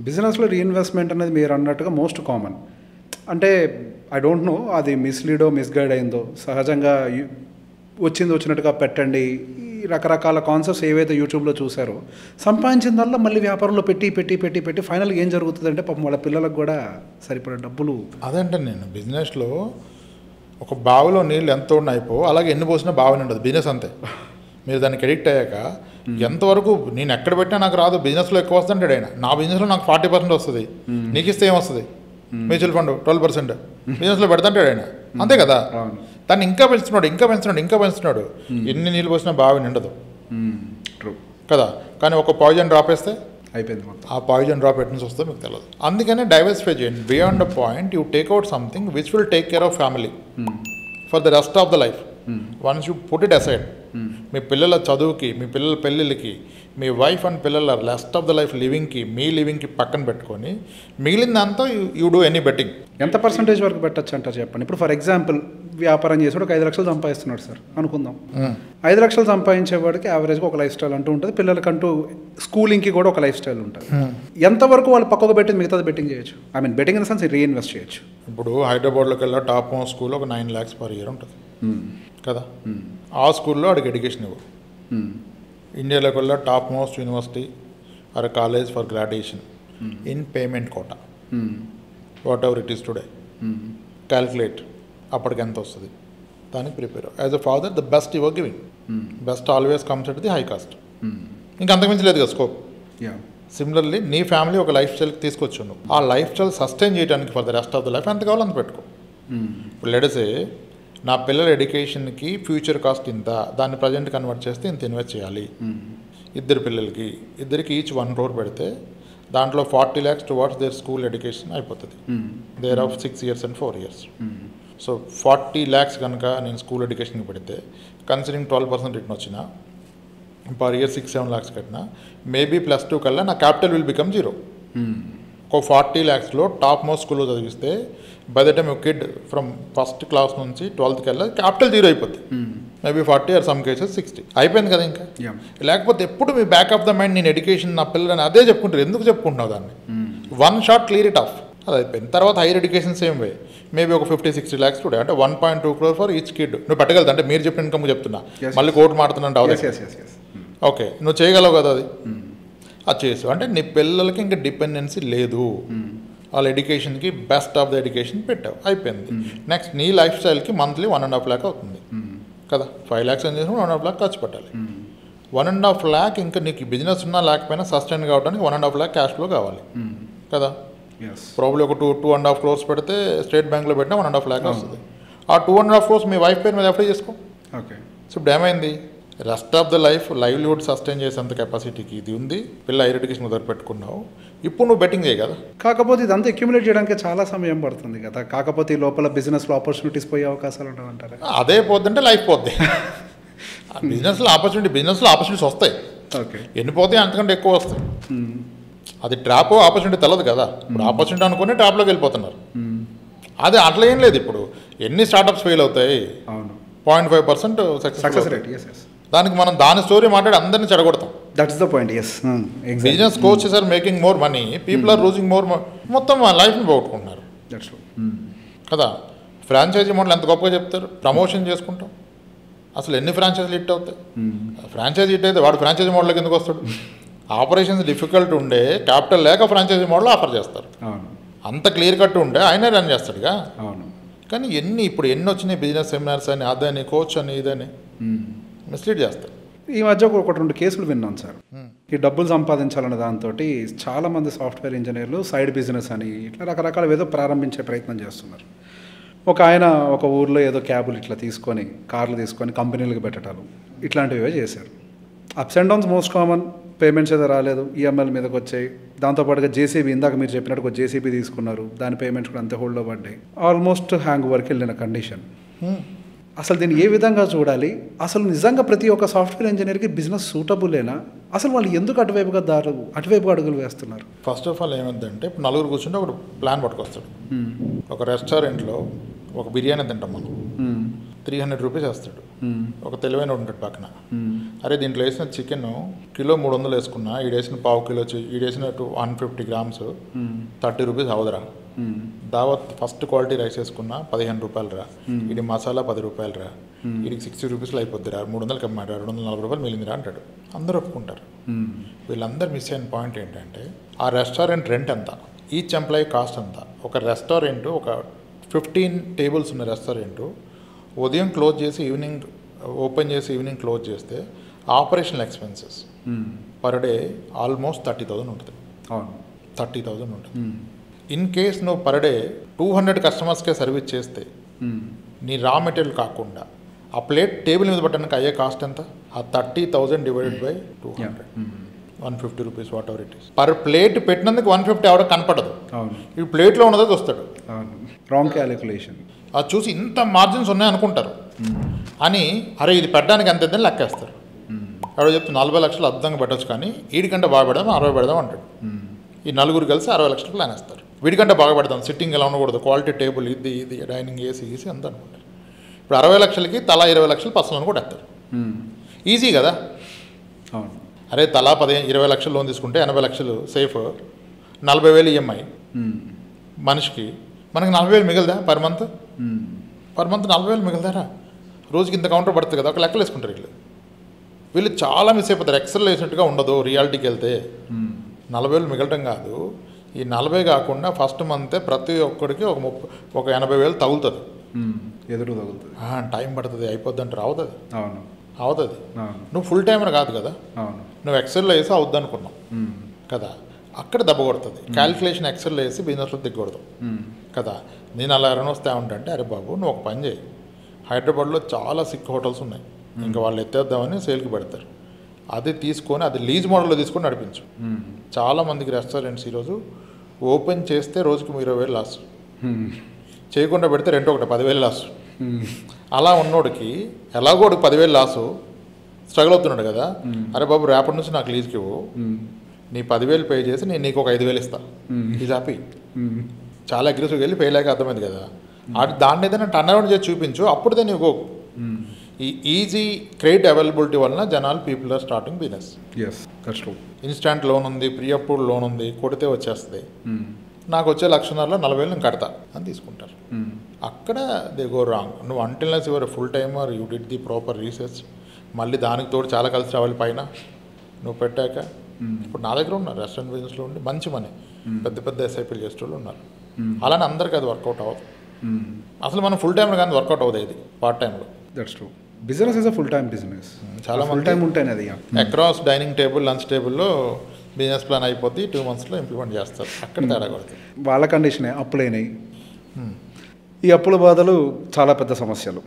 బిజినెస్లో రీఇన్వెస్ట్మెంట్ అనేది మీరు అన్నట్టుగా మోస్ట్ కామన్. అంటే ఐ డోంట్ నో అది మిస్లీడో మిస్గైడ్ అయిందో, సహజంగా వచ్చినట్టుగా పెట్టండి, ఈ రకరకాల కాన్సెప్ట్స్ ఏవైతే యూట్యూబ్లో చూసారో సంపాదించిందల్లా మళ్ళీ వ్యాపారంలో పెట్టి పెట్టి పెట్టి పెట్టి ఫైనల్గా ఏం జరుగుతుందంటే పాపం వాళ్ళ పిల్లలకు కూడా సరిపడే డబ్బులు. అదంటే నేను బిజినెస్లో ఒక బావిలో నీళ్ళు ఎంత అయిపో అలాగే ఎన్ని పోసినా బావి ఉండదు. బిజినెస్ అంతే. మీరు దానికి ఎడిక్ట్ అయ్యాక ఎంతవరకు నేను ఎక్కడ పెట్టినా నాకు రాదు, బిజినెస్లో ఎక్కువ వస్తుంటాడు ఆయన. నా బిజినెస్లో నాకు 40% వస్తుంది, నీకు ఇస్తే ఏమొస్తుంది? మ్యూచువల్ ఫండ్ 12% బిజినెస్లో పెడతాంటాడు ఆయన, అంతే కదా. దాన్ని ఇంకా పెంచుతున్నాడు. ఎన్ని నీళ్ళు పోసినా బావి నిండదు కదా. కానీ ఒక పాయిజన్ డ్రాప్ వేస్తే అయిపోయింది. ఆ పాయిజన్ డ్రాప్ ఎట్ నుంచి వస్తే మీకు తెలియదు. అందుకనే డైవర్సిఫై చేయండి. Beyond a point you take out something which will take care of family for the rest of the life. Once you put it aside, మీ పిల్లల చదువుకి, మీ పిల్లల పెళ్ళిళ్ళకి, మీ వైఫ్ అండ్ పిల్లల రెస్ట్ ఆఫ్ ద లైఫ్ లివింగ్కి, మీ లివింగ్కి పక్కన పెట్టుకొని మిగిలిందంతా యూ డూ ఎనీ బెట్టింగ్. ఎంత పర్సంటేజ్ వరకు పెట్టచ్చు అంటారు చెప్పండి. ఇప్పుడు ఫర్ ఎగ్జాంపుల్ వ్యాపారం చేసేవాడు ఒక 5 లక్షలు సంపాదిస్తున్నాడు సార్ అనుకుందాం. 5 లక్షలు సంపాదించేవాడికి యావరేజ్గా ఒక లైఫ్ స్టైల్ అంటూ ఉంటుంది, పిల్లలకంటూ స్కూలింగ్కి కూడా ఒక లైఫ్ స్టైల్ ఉంటుంది. ఎంతవరకు వాళ్ళు పక్కకు పెట్టి మిగతాది బెట్టింగ్ చేయొచ్చు? I mean betting in the sense reinvest చేయొచ్చు. ఇప్పుడు హైదరాబాద్లోకి వెళ్ళా టాప్ స్కూల్ ఒక 9 lakhs per year ఉంటుంది కదా. ఆ స్కూల్లో వాడికి ఎడ్యుకేషన్ ఇవ్వరు. ఇండియాలోకి వెళ్ళా top most university or college for graduation in payment quota, whatever it is today, calculate అప్పటికి ఎంత వస్తుంది, దానికి prepare. As a father the best your giving, best always comes at the high cost. ఇంకా అంతకుమించి లేదు కదా scope. Similarly నీ family ఒక లైఫ్ స్టైల్కి తీసుకొచ్చు, నువ్వు ఆ లైఫ్ స్టైల్ సస్టైన్ చేయడానికి for the rest of the life ఎంత కావాలో అంత పెట్టుకో. ఇప్పుడు లెట్సే నా పిల్లల ఎడ్యుకేషన్కి ఫ్యూచర్ కాస్ట్ ఇంత, దాన్ని ప్రజెంట్ కన్వర్ట్ చేస్తే ఇంత ఇన్వెస్ట్ చేయాలి. ఇద్దరు పిల్లలకి, ఇద్దరికి ఈచ్ 1 crore పెడితే దాంట్లో 40 lakhs towards their school education అయిపోతుంది. There of 6 years and 4 years. So 40 lakhs కనుక నేను స్కూల్ ఎడ్యుకేషన్కి పెడితే కన్సిడరింగ్ 12% రిటర్న్ వచ్చిన పర్ ఇయర్ 6-7 lakhs కట్టినా మేబీ +2 కల్లా నా క్యాపిటల్ విల్ బికమ్ 0. ఒక 40 lakhsలో టాప్ మోస్ట్ స్కూల్లో చదివిస్తే by the time kid from first class నుంచి 12th కల్లా క్యాపిటల్ 0 అయిపోద్ది. మేబీ 40 ఆర్ సమ్ కేసెస్ 60 అయిపోయింది కదా. ఇంకా లేకపోతే ఎప్పుడు మీ బ్యాక్ ఆఫ్ ద మైండ్ నేను ఎడ్యుకేషన్ నా పిల్లలని అదే చెప్పుకుంటారు. ఎందుకు చెప్పుకుంటున్నావు దాన్ని? 1 shot క్లియర్ ఇట్ ఆఫ్, అది అయిపోయింది. తర్వాత higher education same way, maybe ఒక 50-60 lakhs టుడే, అంటే 1.2 crore ఫర్ ఈచ్ కిడ్. నువ్వు పెట్టగలదు అంటే మీరు చెప్పిన ఇన్కమ్ చెప్తున్నా, మళ్ళీ కోర్టు మాడుతున్నా. ఓకే, నువ్వు చేయగలవు కదా అది. అది చేసు అంటే నీ పిల్లలకి ఇంకా డిపెండెన్సీ లేదు. వాళ్ళ ఎడ్యుకేషన్కి బెస్ట్ ఆఫ్ ద ఎడ్యుకేషన్ పెట్టావు, అయిపోయింది. నెక్స్ట్ నీ లైఫ్ స్టైల్కి మంత్లీ 1.5 lakh అవుతుంది కదా. 5 lakhs ఏం చేసినా 1.5 lakh ఖర్చు పెట్టాలి. 1.5 lakh ఇంకా నీకు బిజినెస్ ఉన్నా లేకపోయినా సస్టైన్ కావడానికి 1.5 lakh క్యాష్ ఫ్లో కావాలి కదా. ప్రాబ్లీ ఒక 2.5 crores పెడితే స్టేట్ బ్యాంక్లో పెట్టినా 1.5 lakh వస్తుంది. ఆ 2.5 crores మీ వైఫ్ పేరు మీద అప్లై చేసుకో. ఓకే, సో ఇప్పుడు ఏమైంది? Rest of the life livelihood sustain చేసేంత కెపాసిటీకి ఇది ఉంది. పిల్ల హైయర్ ఎడ్యుకేషన్ మొదలు పెట్టుకున్నావు, ఇప్పుడు నువ్వు బెట్టింగ్ చేయ కదా. కాకపోతే ఇదంతా అక్యుములేట్ చేయడానికి చాలా సమయం పడుతుంది కదా. కాకపోతే ఈ లోపల బిజినెస్లో ఆపర్చునిటీస్ పోయే అవకాశాలు ఉంటాయంటారా? అదే పోద్దంటే లైఫ్ పోద్ది. బిజినెస్లో ఆపర్చునిటీస్ వస్తాయి. ఓకే, ఎన్ని పోతాయి? అంతకంటే ఎక్కువ వస్తాయి. అది ట్రాప్ ఆపర్చునిటీ తెలదు కదా. ఇప్పుడు ఆపర్చునిటీ అనుకుని ట్రాప్లోకి వెళ్ళిపోతున్నారు. అదే అట్లా ఏం లేదు. ఇప్పుడు ఎన్ని స్టార్టప్స్ ఫెయిల్ అవుతాయి? 0.5% సక్సెస్ రేట్. దానికి మనం దాని స్టోరీ మాట్లాడి అందరినీ చెడగొడతాం. That's the point. Yes, business coaches are making more money, people are losing more. మొత్తం లైఫ్ని పోగొట్టుకుంటున్నారు కదా. ఫ్రాంచైజీ మోడల్ ఎంత గొప్పగా చెప్తారు, ప్రమోషన్ చేసుకుంటాం. అసలు ఎన్ని ఫ్రాంచైజీలు హిట్ అవుతాయి? ఫ్రాంచైజీ హిట్ అయితే వాడు ఫ్రాంచైజీ మోడల్కి ఎందుకు వస్తాడు? ఆపరేషన్స్ డిఫికల్ట్ ఉండే, క్యాపిటల్ లేక ఫ్రాంచైజీ మోడల్ ఆఫర్ చేస్తారు. అంత క్లియర్ కట్ ఉంటే ఆయనే రన్ చేస్తాడుగా. కానీ ఇప్పుడు ఎన్ని వచ్చినాయి బిజినెస్ సెమినార్స్ అని, అదని కోచ్ అని, ఇదని మిస్లీడ్ చేస్తారు. ఈ మధ్య ఒక 2 కేసులు విన్నాను సార్. ఈ డబ్బులు సంపాదించాలనే దాంతో చాలామంది సాఫ్ట్వేర్ ఇంజనీర్లు సైడ్ బిజినెస్ అని ఇట్లా రకరకాల ఏదో ప్రారంభించే ప్రయత్నం చేస్తున్నారు. ఒక ఆయన ఒక ఊర్లో ఏదో క్యాబులు ఇట్లా తీసుకొని, కార్లు తీసుకొని కంపెనీలకు పెట్టడాలు ఇట్లాంటివే చేశారు. Ups and downs most common. Payments ఏదో రాలేదు, ఈఎంఐల మీదకి వచ్చాయి. దాంతోపాటుగా జేసీబీ, ఇందాక మీరు చెప్పినట్టు ఒక జేసీబీ తీసుకున్నారు, దాని పేమెంట్స్ కూడా అంతే హోల్డ్లో పడ్డాయి. ఆల్మోస్ట్ హ్యాంగ్ వరకు వెళ్ళిన కండిషన్. అసలు దీన్ని ఏ విధంగా చూడాలి? అసలు నిజంగా ప్రతి ఒక్క సాఫ్ట్వేర్ ఇంజనీర్కి బిజినెస్ సూటబులేనా? అసలు వాళ్ళు ఎందుకు అటువైపుగా అడుగులు వేస్తున్నారు? ఫస్ట్ ఆఫ్ ఆల్ ఏమందంటే, ఇప్పుడు 4 కూర్చుంటే ఒక ప్లాన్ పట్టుకొస్తాడు. ఒక రెస్టారెంట్లో ఒక బిర్యానీ తింటాం మనం, 300 రూపీస్ వేస్తాడు. ఒక తెలివైన ఉంటాడు పక్కన, అరే దీంట్లో వేసిన చికెన్ కిలో 300 వేసుకున్నా, ఈడేసిన పావు కిలో, ఈడేసిన 150 గ్రామ్స్ 30 రూపీస్ అవదరా. దావత్ ఫస్ట్ క్వాలిటీ రైస్ వేసుకున్నా 15 రూపాయలు రా, ఇది మసాలా 10 రూపాయలు రా, వీడికి 60 రూపీస్లో అయిపోద్దిరా, 300 కమ్మాడు, 240 రూపాయలు మిగిలిందిరా అంటాడు. అందరూ ఒప్పుకుంటారు. వీళ్ళందరూ మిస్ అయిన పాయింట్ ఏంటంటే ఆ రెస్టారెంట్ రెంట్ ఎంత, ఈచ్ ఎంప్లాయీ కాస్ట్ ఎంత. ఒక రెస్టారెంట్, ఒక 15 టేబుల్స్ ఉన్న రెస్టారెంటు ఉదయం క్లోజ్ చేసి ఈవినింగ్ ఓపెన్ చేసి ఈవినింగ్ క్లోజ్ చేస్తే operational expenses per day almost 30,000 ఉంటుంది. 30,000 ఉంటుంది. ఇన్ కేస్ నువ్వు పర్ డే 200 కస్టమర్స్కే సర్వీస్ చేస్తే నీ రా మెటీరియల్ కాకుండా ఆ ప్లేట్ టేబుల్ మీద పెట్టడానికి అయ్యే కాస్ట్ ఎంత? ఆ 30,000 divided by 200, 150 rupees what ever it is. Per plate పెట్టినందుకు 150 ఎవడో కనపడదు. ఈ ప్లేట్లో ఉన్నదో చూస్తాడు. Wrong calculation. అది చూసి ఇంత మార్జిన్స్ ఉన్నాయి అనుకుంటారు అని, అరే ఇది పెట్టడానికి ఎంత అయితే లెక్కేస్తారు. ఎవడో చెప్తే 40 లక్షలు అద్భుతంగా పెట్టచ్చు, కానీ వీడికంటే బాగా పెడదాం 60 పెడదాం అంటాడు. ఈ నలుగురు కలిసి 60 లక్షలు ప్లాన్ వేస్తారు. వీడికంటే బాగా పెడదాం, సిట్టింగ్ ఎలా ఉండకూడదు, క్వాలిటీ టేబుల్ ఇది డైనింగ్ ఏసీ అంత అనుకుంటారు. ఇప్పుడు 60 లక్షలకి తలా 20 లక్షలు పర్సనల్ కూడా వేస్తారు. ఈజీ కదా. అరే తలా 20 లక్షలు లోన్ తీసుకుంటే 80 లక్షలు సేఫ్, 40,000 ఈఎంఐ మనిషికి, మనకి 40,000 మిగిలిదా పర్ మంత్? 40,000 మిగిలిదారా? రోజుకి ఇంత కౌంటర్ పడుతుంది కదా, ఒక లెక్కలు వేసుకుంటారు వీళ్ళు చాలా మిస్ అయిపోతారు. ఎక్సెల్ వేసినట్టుగా ఉండదు. రియాలిటీకి వెళ్తే 40,000 మిగలటం కాదు, ఈ 40 కాకుండా ఫస్ట్ మంతే ప్రతి ఒక్కడికి ఒక 80,000 తగులుతుంది. ఎదురు తగులుతుంది. టైం పడుతుంది, అయిపోద్ది అంటారు. అవుతుంది. అవుతుంది. నువ్వు ఫుల్ టైమర్ కాదు కదా, నువ్వు ఎక్సెల్లో వేసి అవుద్ది అనుకున్నావు కదా, అక్కడ దెబ్బ కొడుతుంది. క్యాలిక్యులేషన్ ఎక్సెల్లో వేసి బిజినెస్లో దిగకూడదు కదా. నేను అలా ఎవరైనా వస్తే ఏమంటే, అరే బాబు నువ్వు ఒక పని చేయి, హైదరాబాద్లో చాలా సిక్ హోటల్స్ ఉన్నాయి, ఇంకా వాళ్ళు ఎత్తేద్దామని సేల్కి పెడతారు, అది తీసుకొని అది లీజ్ మోడల్లో తీసుకొని నడిపించు. చాలామందికి రెస్టారెంట్స్ ఈరోజు ఓపెన్ చేస్తే రోజుకి 20,000 లాస్, చేయకుండా పెడితే రెంట్ ఒకటి 10,000 లాస్. అలా ఉన్నోడికి ఎలాగో 10,000 లాసు స్ట్రగుల్ అవుతున్నాడు కదా. అరే బాబు రేపటి నుంచి నాకు లీజ్కి ఇవ్వు, నీ 10,000 పే చేసి నేను నీకు ఒక 5,000 ఇస్తా, ఇది హ్యాపీ. చాలా అగ్రెసివ్గా వెళ్ళి పే లేక అర్థమైంది కదా. దాన్ని ఏదైనా టర్న్ అరౌండ్ చేసి చూపించు, అప్పుడుదే నీకు ఈ ఈజీ క్రెడిట్ అవైలబిలిటీ వలన జనాలు people are starting business. Instant loan ఉంది, ప్రీ అప్రూవ్డ్ లోన్ ఉంది, కొడితే వచ్చేస్తుంది. నాకు వచ్చే 1,50,000లో 40,000 నేను కడతా అని తీసుకుంటారు. అక్కడ దే గో రాంగ్. నువ్వు unless your full timer, you did the proper research, మళ్ళీ దానికి తోడు చాలా కలిసి రావాలి పైన నువ్వు పెట్టాక. ఇప్పుడు నా దగ్గర ఉన్నారు రెస్టారెంట్ బిజినెస్లో ఉండి మంచి మనీ పెద్ద పెద్ద ఎస్ఐపీలు చేసేవాళ్ళు ఉన్నారు. అలానే అందరికీ అది వర్కౌట్ అవ్వదు. అసలు మనం ఫుల్ టైంలో కానీ వర్కౌట్ అవ్వదు, ఇది పార్ట్ టైంలో. That's true. Business is a full time business. చాలా ఫుల్ టైం ఉంటేనే అది అక్రాస్ డైనింగ్ టేబుల్, లంచ్ టేబుల్లో బిజినెస్ ప్లాన్ అయిపోతే 2 monthsలో ఇంప్లిమెంట్ చేస్తారు. అక్కడ తేడా కొడుతుంది. వాళ్ళ కండిషనే అప్పులైనాయి. ఈ అప్పుల బాధలు చాలా పెద్ద సమస్యలు.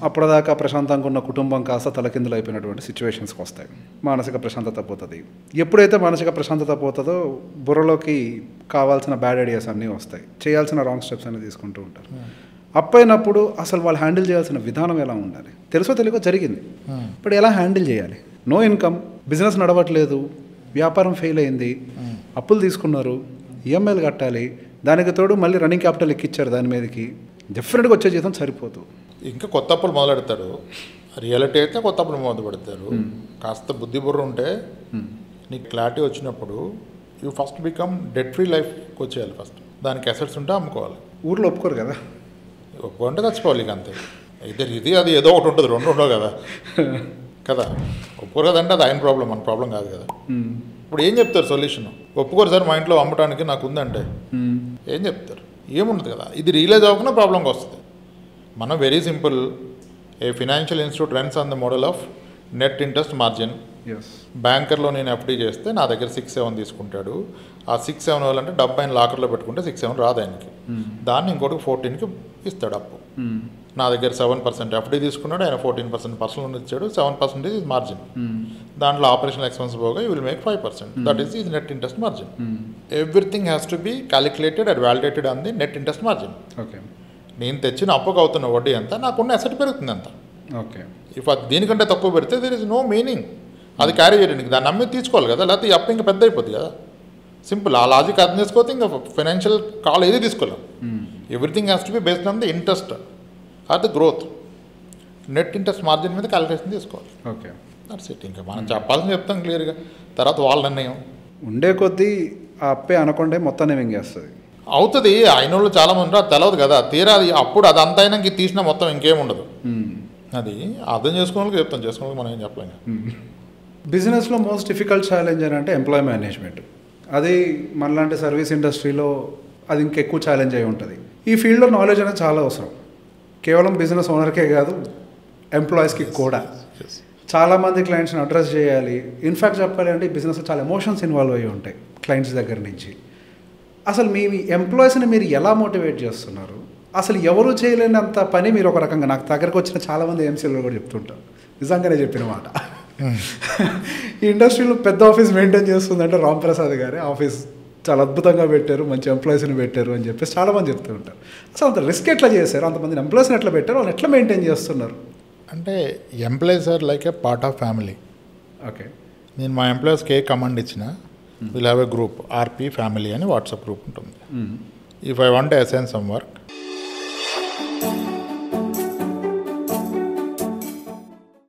అప్పటిదాకా ప్రశాంతంగా ఉన్న కుటుంబం కాస్త తలకిందులు అయిపోయినటువంటి సిచ్యువేషన్స్కి వస్తాయి. మానసిక ప్రశాంతత పోతుంది. ఎప్పుడైతే మానసిక ప్రశాంతత పోతుందో బుర్రలోకి కావాల్సిన బ్యాడ్ ఐడియాస్ అన్నీ వస్తాయి, చేయాల్సిన రాంగ్ స్టెప్స్ అన్నీ తీసుకుంటూ ఉంటారు. అప్పైనప్పుడు అసలు వాళ్ళు హ్యాండిల్ చేయాల్సిన విధానం ఎలా ఉండాలి? తెలుసో తెలియకో జరిగింది, ఇప్పుడు ఎలా హ్యాండిల్ చేయాలి? నో ఇన్కమ్, బిజినెస్ నడవట్లేదు, వ్యాపారం ఫెయిల్ అయింది, అప్పులు తీసుకున్నారు, ఈఎంఐలు కట్టాలి, దానికి తోడు మళ్ళీ రన్నింగ్ క్యాపిటల్ ఎక్కిచ్చారు దాని మీదకి, డెఫినెట్గా వచ్చే జీతం సరిపోదు. ఇంకా కొత్త అప్పులు మొదలెడతారు. రియాలిటీ అయితే కొత్త అప్పులు మొదలు పెడతారు. కాస్త బుద్ధి బుర్ర ఉంటే నీకు క్లారిటీ వచ్చినప్పుడు you first become debt free లైఫ్కి వచ్చేయాలి. ఫస్ట్ దానికి అసెట్స్ ఉంటే అమ్ముకోవాలి. ఊర్లో ఒప్పుకోరు కదా, ఒప్పుకుంటే చచ్చిపోవాలి. ఇక అంతే. ఇద్దరు ఇది అది ఏదో ఒకటి ఉంటుంది, రెండు ఉండవు కదా కదా. ఒప్పుకోరు కదంటే అది ఆయన ప్రాబ్లం, మన ప్రాబ్లం కాదు కదా. ఇప్పుడు ఏం చెప్తారు సొల్యూషన్? ఒప్పుకోరు సార్ మా ఇంట్లో అమ్మటానికి నాకు ఉందంటే ఏం చెప్తారు? ఏముండదు కదా. ఇది రియలైజ్ అవ్వకుండా ప్రాబ్లంకి వస్తుంది. మనం very simple, a financial institute runs on the model of net interest margin. బ్యాంకర్లో నేను ఎఫ్డీ చేస్తే నా దగ్గర 6-7 తీసుకుంటాడు. ఆ 6-7 వాళ్ళంటే డబ్బు ఆయన లాకర్లో పెట్టుకుంటే 6-7 రాదు ఆయనకి. దాన్ని ఇంకోటి 14కి ఇస్తాడు అప్పు. నా దగ్గర 7% ఎఫ్డీ తీసుకున్నాడు, ఆయన 14% పర్సనల్ లోన్ ఇచ్చాడు, 7% ఈజ్ మార్జిన్. దాంట్లో ఆపరేషనల్ ఎక్స్పెన్స్ పోగా you will make 5%. That is is net interest margin. Everything has to be calculated and validated on the net interest margin. నేను తెచ్చిన అప్పుకు అవుతున్న వడ్డీ ఎంత, నాకున్న అసెట్ పెరుగుతుంది ఎంత. ఇఫ్ అది దీనికంటే తక్కువ పెడితే దేర్ ఇస్ నో మీనింగ్. అది క్యారీ చేయడానికి దాన్ని నమ్మి తీసుకోవాలి కదా, లేకపోతే ఈ అప్పు ఇంకా పెద్ద అయిపోద్ది కదా. సింపుల్. ఆ లాజిక్ అర్థం చేసుకోతే ఇంకా ఫైనాన్షియల్ కాల్ ఏది తీసుకోలేం. Everything has to be based on the interest or the growth. Net interest margin మీద క్యాలిక్యులేషన్ తీసుకోవాలి. Okay, that's it. ఇంకా మనం చెప్పాల్సింది చెప్తాం క్లియర్గా, తర్వాత వాళ్ళ నిర్ణయం. ఉండే కొద్దీ ఆ అప్పే అనకుండా మొత్తాన్ని మింగేస్తుంది. అవుతుంది, అయిన వాళ్ళు చాలామంది ఉంటారు, అది తెలియదు కదా. తీరా అది అప్పుడు అది అంత అయినా ఇంక తీసిన మొత్తం ఇంకేముండదు. అది అర్థం చేసుకునే వాళ్ళకి చెప్తాం, చేసుకునే వాళ్ళకి మనం ఏం చెప్పలేం. బిజినెస్లో మోస్ట్ డిఫికల్ట్ ఛాలెంజ్ అని అంటే ఎంప్లాయీ మేనేజ్మెంట్. అది మనలాంటి సర్వీస్ ఇండస్ట్రీలో అది ఇంకెక్కువ ఛాలెంజ్ అయి ఉంటుంది. ఈ ఫీల్డ్లో నాలెడ్జ్ అనేది చాలా అవసరం, కేవలం బిజినెస్ ఓనర్కే కాదు, ఎంప్లాయీస్కి కూడా. చాలామంది క్లయింట్స్ని అడ్రస్ చేయాలి. ఇన్ఫ్యాక్ట్ చెప్పాలి అంటే ఈ బిజినెస్లో చాలా ఎమోషన్స్ ఇన్వాల్వ్ అయ్యి ఉంటాయి క్లయింట్స్ దగ్గర నుంచి. అసలు మీ ఎంప్లాయీస్ని మీరు ఎలా మోటివేట్ చేస్తున్నారు? అసలు ఎవరు చేయలేనంత పని మీరు ఒక రకంగా, నాకు దగ్గరకు వచ్చిన చాలామంది ఎంసీలో కూడా చెప్తుంటారు, నిజంగానే చెప్పిన మాట. ఈ ఇండస్ట్రీలో పెద్ద ఆఫీస్ మెయింటైన్ చేస్తుందంటే రామ్ ప్రసాద్ గారే ఆఫీస్ చాలా అద్భుతంగా పెట్టారు, మంచి ఎంప్లాయీస్ని పెట్టారు అని చెప్పేసి చాలామంది చెప్తూ ఉంటారు. అసలు అంత రిస్క్ ఎట్లా చేశారు, అంతమంది ఎంప్లాయీస్ని ఎట్లా పెట్టారు, వాళ్ళు ఎట్లా మెయింటైన్ చేస్తున్నారు? అంటే employees are like a part of family. Okay, నేను మా ఎంప్లాయీస్కి ఏ కమాండ్ ఇచ్చినా will have a group, RP family అని వాట్సాప్ గ్రూప్ ఉంటుంది. If I want to assign some work,